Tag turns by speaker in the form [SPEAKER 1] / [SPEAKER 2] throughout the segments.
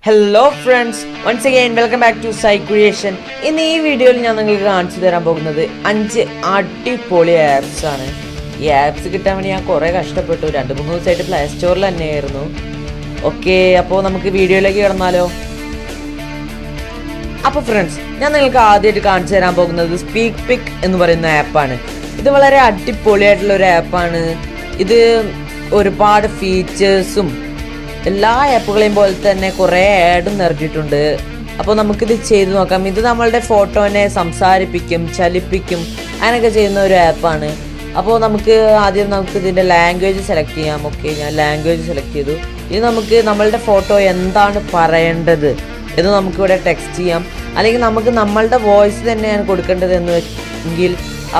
[SPEAKER 1] Hello friends, once again welcome back to Sai Creation. In this video, I will show you 5 അടിപൊളി apps ആണ്. ഈ apps കിട്ടാൻ വേണ്ടി ഞാൻ കുറേ കഷ്ടപ്പെട്ടു. 2-3 ദിവസമായിട്ട് പ്ലേ സ്റ്റോറിൽ തന്നെയായിരുന്നു. ഓക്കെ, അപ്പോൾ നമുക്ക് വീഡിയോയിലേക്ക് കിടന്നാലോ. അപ്പോൾ ഫ്രണ്ട്സ്, ഞാൻ നിങ്ങൾക്ക് ആദ്യമായിട്ട് കാണിച്ചു തരാൻ പോകുന്നത് സ്പീക്ക് പിക് എന്ന് പറയുന്ന ആപ്പാണ്. ഇത് വളരെ അടിപൊളിയായിട്ടുള്ള ഒരു ആപ്പാണ്. ഇത് ഒരുപാട് ഫീച്ചേഴ്സും എല്ലാ ആപ്പുകളെയും പോലെ തന്നെ കുറേ ആഡും നിറഞ്ഞിട്ടുണ്ട്. അപ്പോൾ നമുക്കിത് ചെയ്ത് നോക്കാം. ഇത് നമ്മളുടെ ഫോട്ടോനെ സംസാരിപ്പിക്കും, ചലിപ്പിക്കും, അങ്ങനെയൊക്കെ ചെയ്യുന്ന ഒരു ആപ്പാണ്. അപ്പോൾ ആദ്യം ഇതിൻ്റെ ലാംഗ്വേജ് സെലക്ട് ചെയ്യാം. ഓക്കെ, ഞാൻ ലാംഗ്വേജ് സെലക്ട് ചെയ്തു. ഇനി നമുക്ക് നമ്മളുടെ ഫോട്ടോ എന്താണ് പറയേണ്ടത് എന്ന് നമുക്കിവിടെ ടെക്സ്റ്റ് ചെയ്യാം. അല്ലെങ്കിൽ നമ്മളുടെ വോയിസ് തന്നെയാണ് കൊടുക്കേണ്ടത് എങ്കിൽ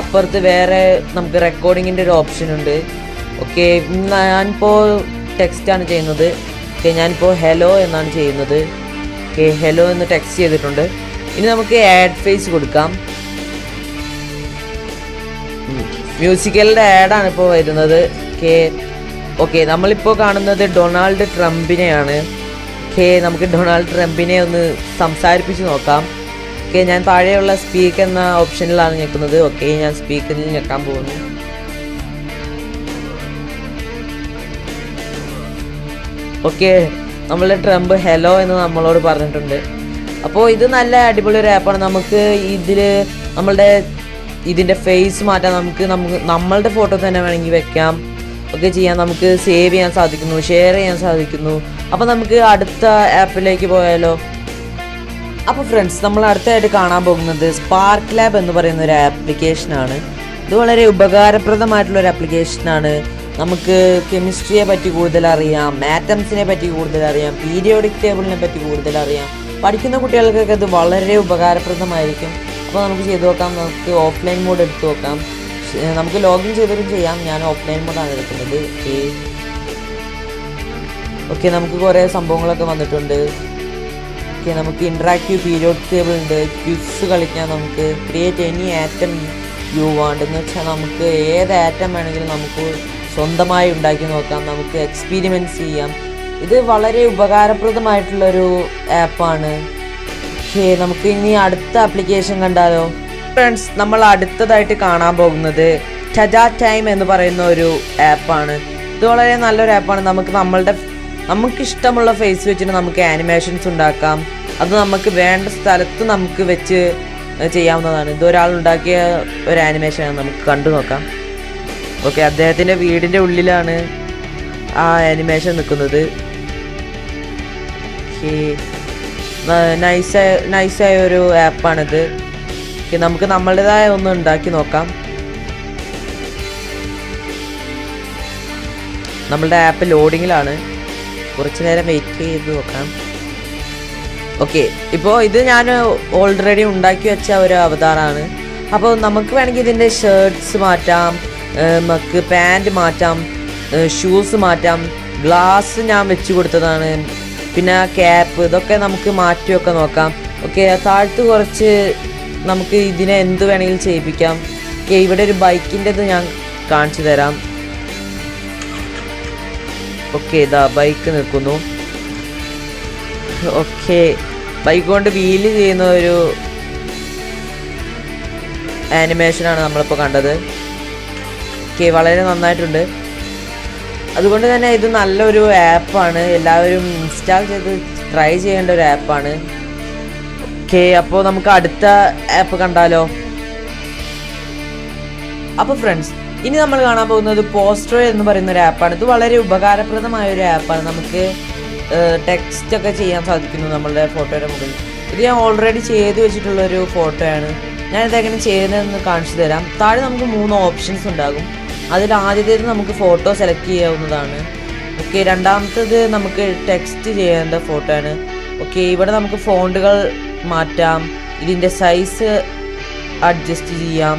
[SPEAKER 1] അപ്പുറത്ത് വേറെ നമുക്ക് റെക്കോർഡിങ്ങിൻ്റെ ഒരു ഓപ്ഷൻ ഉണ്ട്. ഓക്കെ, ഞാനിപ്പോൾ ടെക്സ്റ്റാണ് ചെയ്യുന്നത്. ഓക്കെ, ഞാനിപ്പോൾ ഹലോ എന്നാണ് ചെയ്യുന്നത്. ഓക്കെ, ഹലോ എന്ന് ടെക്സ്റ്റ് ചെയ്തിട്ടുണ്ട്. ഇനി നമുക്ക് ആഡ് ഫേസ് കൊടുക്കാം. മ്യൂസിക്കലിൻ്റെ ആഡാണ് ഇപ്പോൾ വരുന്നത്. ഓക്കെ, നമ്മളിപ്പോൾ കാണുന്നത് ഡൊണാൾഡ് ട്രംപിനെയാണ്. ഓക്കെ, നമുക്ക് ഡൊണാൾഡ് ട്രംപിനെ ഒന്ന് സംസാരിപ്പിച്ച് നോക്കാം. ഓക്കെ, ഞാൻ താഴെയുള്ള സ്പീക്ക് എന്ന ഓപ്ഷനിലാണ് ഞെക്കുന്നത്. ഓക്കെ, ഞാൻ സ്പീക്കിൽ ഞെക്കാൻ പോകുന്നു. ഓക്കെ, നമ്മളുടെ ട്രംപ് ഹലോ എന്ന് നമ്മളോട് പറഞ്ഞിട്ടുണ്ട്. അപ്പോൾ ഇത് നല്ല അടിപൊളി ഒരു ആപ്പാണ്. നമുക്ക് ഇതിൻ്റെ ഫേസ് മാറ്റാം. നമ്മളുടെ ഫോട്ടോ തന്നെ വേണമെങ്കിൽ വെക്കാം, ഒക്കെ ചെയ്യാം. നമുക്ക് സേവ് ചെയ്യാൻ സാധിക്കുന്നു, ഷെയർ ചെയ്യാൻ സാധിക്കുന്നു. അപ്പോൾ നമുക്ക് അടുത്ത ആപ്പിലേക്ക് പോയാലോ. അപ്പോൾ ഫ്രണ്ട്സ്, നമ്മൾ അടുത്തായിട്ട് കാണാൻ പോകുന്നത് സ്പാർക്ക് ലാബ് എന്ന് പറയുന്ന ഒരു ആപ്ലിക്കേഷനാണ്. ഇത് വളരെ ഉപകാരപ്രദമായിട്ടുള്ളൊരു ആപ്ലിക്കേഷനാണ്. നമുക്ക് കെമിസ്ട്രിയെ പറ്റി കൂടുതൽ അറിയാം, ആറ്റംസിനെ പറ്റി കൂടുതൽ അറിയാം, പീരിയോഡിക് ടേബിളിനെ പറ്റി കൂടുതൽ അറിയാം. പഠിക്കുന്ന കുട്ടികൾക്കൊക്കെ ഇത് വളരെ ഉപകാരപ്രദമായിരിക്കും. അപ്പോൾ നമുക്ക് ചെയ്ത് നോക്കാം. നമുക്ക് ഓഫ്ലൈൻ മോഡ് എടുത്ത് നോക്കാം. നമുക്ക് ലോഗിൻ ചെയ്തിട്ടും ചെയ്യാം. ഞാൻ ഓഫ്ലൈൻ മോഡാണ് എടുക്കുന്നത്. ഓക്കെ, നമുക്ക് കുറേ സംഭവങ്ങളൊക്കെ വന്നിട്ടുണ്ട്. ഓക്കെ, നമുക്ക് ഇൻട്രാക്റ്റീവ് പീരിയോഡിക് ടേബിൾ ഉണ്ട്. ക്വിസ് കളിക്കാം. നമുക്ക് create any atom you want എന്ന് വെച്ചാൽ നമുക്ക് ഏത് ആറ്റം വേണമെങ്കിലും നമുക്ക് സ്വന്തമായി ഉണ്ടാക്കി നോക്കാം. നമുക്ക് എക്സ്പീരിമെൻറ്റ്സ് ചെയ്യാം. ഇത് വളരെ ഉപകാരപ്രദമായിട്ടുള്ളൊരു ആപ്പാണ്. ഓക്കെ, നമുക്ക് ഇനി അടുത്ത ആപ്ലിക്കേഷൻ കണ്ടാലോ. ഫ്രണ്ട്സ്, നമ്മൾ അടുത്തതായിട്ട് കാണാൻ പോകുന്നത് ടൈം എന്ന് പറയുന്ന ഒരു ആപ്പാണ്. ഇത് വളരെ നല്ലൊരു ആപ്പാണ്. നമുക്കിഷ്ടമുള്ള ഫേസ് വെച്ചിട്ട് നമുക്ക് ആനിമേഷൻസ് ഉണ്ടാക്കാം. അത് നമുക്ക് വേണ്ട സ്ഥലത്ത് നമുക്ക് വെച്ച് ചെയ്യാവുന്നതാണ്. ഇതൊരാൾ ഉണ്ടാക്കിയ ഒരു ആനിമേഷനാണ്. നമുക്ക് കണ്ടു നോക്കാം. ഓക്കെ, അദ്ദേഹത്തിൻ്റെ വീടിൻ്റെ ഉള്ളിലാണ് ആ ആനിമേഷൻ നിൽക്കുന്നത്. നൈസായ ഒരു ആപ്പാണിത്. നമുക്ക് നമ്മളുടേതായ ഒന്ന് ഉണ്ടാക്കി നോക്കാം. നമ്മളുടെ ആപ്പ് ലോഡിങ്ങിലാണ്. കുറച്ച് നേരം വെയിറ്റ് ചെയ്ത് നോക്കാം. ഓക്കെ, ഇപ്പോൾ ഇത് ഞാൻ ഓൾറെഡി ഉണ്ടാക്കി വെച്ച ഒരു അവതാറാണ്. അപ്പോൾ നമുക്ക് വേണമെങ്കിൽ ഇതിൻ്റെ ഷർട്ട്സ് മാറ്റാം, നമുക്ക് പാൻറ് മാറ്റാം, ഷൂസ് മാറ്റാം, ഗ്ലാസ് ഞാൻ വെച്ച് കൊടുത്തതാണ്, പിന്നെ ക്യാപ്പ്, ഇതൊക്കെ നമുക്ക് മാറ്റിയൊക്കെ നോക്കാം. ഓക്കെ, താഴത്ത് കുറച്ച് നമുക്ക് ഇതിനെ എന്ത് വേണമെങ്കിലും ചെയ്യിപ്പിക്കാം. ഓക്കെ, ഇവിടെ ഒരു ബൈക്കിൻ്റെത് ഞാൻ കാണിച്ചു തരാം. ഓക്കെ, ഇതാ ബൈക്ക് നിൽക്കുന്നു. ഓക്കെ, ബൈക്ക് കൊണ്ട് വീല് ചെയ്യുന്ന ഒരു ആനിമേഷനാണ് നമ്മളിപ്പോൾ കണ്ടത്. ഓക്കെ, വളരെ നന്നായിട്ടുണ്ട്. അതുകൊണ്ട് തന്നെ ഇത് നല്ലൊരു ആപ്പാണ്. എല്ലാവരും ഇൻസ്റ്റാൾ ചെയ്ത് ട്രൈ ചെയ്യേണ്ട ഒരു ആപ്പാണ്. ഓക്കെ, അപ്പോൾ നമുക്ക് അടുത്ത ആപ്പ് കണ്ടാലോ. അപ്പോൾ ഫ്രണ്ട്സ്, ഇനി നമ്മൾ കാണാൻ പോകുന്നത് പോസ്റ്റർ എന്ന് പറയുന്ന ഒരു ആപ്പാണ്. ഇത് വളരെ ഉപകാരപ്രദമായ ഒരു ആപ്പാണ്. നമുക്ക് ടെക്സ്റ്റ് ഒക്കെ ചെയ്യാൻ സാധിക്കുന്നു നമ്മളുടെ ഫോട്ടോയുടെ മുകളിൽ. ഇത് ഞാൻ ഓൾറെഡി ചെയ്ത് വെച്ചിട്ടുള്ളൊരു ഫോട്ടോയാണ്. ഞാനിതെങ്ങനെ ചെയ്യുന്നതെന്ന് കാണിച്ചു തരാം. താഴെ നമുക്ക് 3 ഓപ്ഷൻസ് ഉണ്ടാകും. അതിൽ ആദ്യത്തേത് നമുക്ക് ഫോട്ടോ സെലക്ട് ചെയ്യാവുന്നതാണ്. ഓക്കെ, രണ്ടാമത്തേത് നമുക്ക് ടെക്സ്റ്റ് ചെയ്യേണ്ട ഫോട്ടോ ആണ്. ഓക്കെ, ഇവിടെ നമുക്ക് ഫോണ്ടുകൾ മാറ്റാം, ഇതിൻ്റെ സൈസ് അഡ്ജസ്റ്റ് ചെയ്യാം.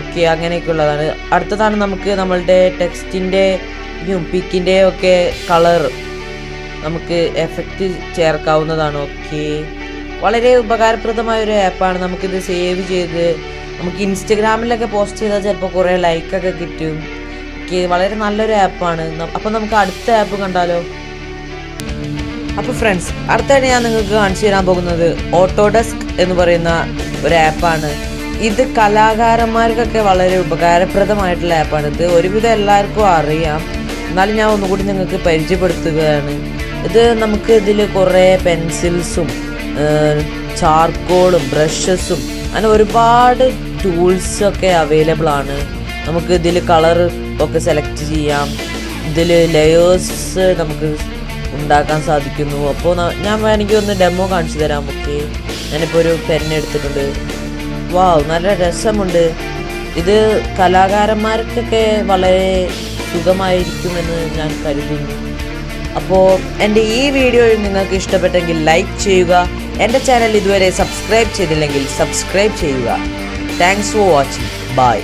[SPEAKER 1] ഓക്കെ, അങ്ങനെയൊക്കെ ഉള്ളതാണ്. അടുത്തതാണ് നമുക്ക് നമ്മളുടെ ടെക്സ്റ്റിൻ്റെയും പിക്കിൻ്റെയും ഒക്കെ കളർ നമുക്ക് എഫക്റ്റ് ചേർക്കാവുന്നതാണ്. ഓക്കെ, വളരെ ഉപകാരപ്രദമായ ഒരു ആപ്പാണ്. നമുക്കിത് സേവ് ചെയ്ത് നമുക്ക് ഇൻസ്റ്റഗ്രാമിലൊക്കെ പോസ്റ്റ് ചെയ്താൽ ചിലപ്പോൾ കുറേ ലൈക്കൊക്കെ കിട്ടും. ഓക്കെ, വളരെ നല്ലൊരു ആപ്പാണ്. അപ്പോൾ നമുക്ക് അടുത്ത ആപ്പ് കണ്ടാലോ. അപ്പോൾ ഫ്രണ്ട്സ്, അടുത്തായിട്ട് ഞാൻ നിങ്ങൾക്ക് കാണിച്ചു തരാൻ പോകുന്നത് ഓട്ടോഡെസ്ക് എന്ന് പറയുന്ന ഒരു ആപ്പാണ്. ഇത് കലാകാരന്മാർക്കൊക്കെ വളരെ ഉപകാരപ്രദമായിട്ടുള്ള ആപ്പാണ്. ഇത് ഒരുവിധം എല്ലാവർക്കും അറിയാം, എന്നാലും ഞാൻ ഒന്നുകൂടി നിങ്ങൾക്ക് പരിചയപ്പെടുത്തുകയാണ്. ഇത് നമുക്ക് ഇതിൽ കുറേ പെൻസിൽസും ചാർക്കോളും ബ്രഷസും അങ്ങനെ ഒരുപാട് ടൂൾസൊക്കെ അവൈലബിൾ ആണ്. നമുക്ക് ഇതിൽ കളർ ഒക്കെ സെലക്ട് ചെയ്യാം. ഇതിൽ ലെയേഴ്സ് നമുക്ക് ഉണ്ടാക്കാൻ സാധിക്കുന്നു. അപ്പോൾ ഞാൻ വേണമെങ്കിൽ ഒന്ന് ഡെമോ കാണിച്ചു തരാം. ഓക്കെ, ഞാനിപ്പോൾ ഒരു പെൻ എടുത്തിട്ടുണ്ട്. വാവ്, നല്ല രസമുണ്ട്. ഇത് കലാകാരന്മാർക്കൊക്കെ വളരെ സുഖമായിരിക്കുമെന്ന് ഞാൻ കരുതുന്നു. അപ്പോൾ എൻ്റെ ഈ വീഡിയോ നിങ്ങൾക്ക് ഇഷ്ടപ്പെട്ടെങ്കിൽ ലൈക്ക് ചെയ്യുക. എൻ്റെ ചാനൽ ഇതുവരെ സബ്സ്ക്രൈബ് ചെയ്തില്ലെങ്കിൽ സബ്സ്ക്രൈബ് ചെയ്യുക. Thanks for watching. ബൈ.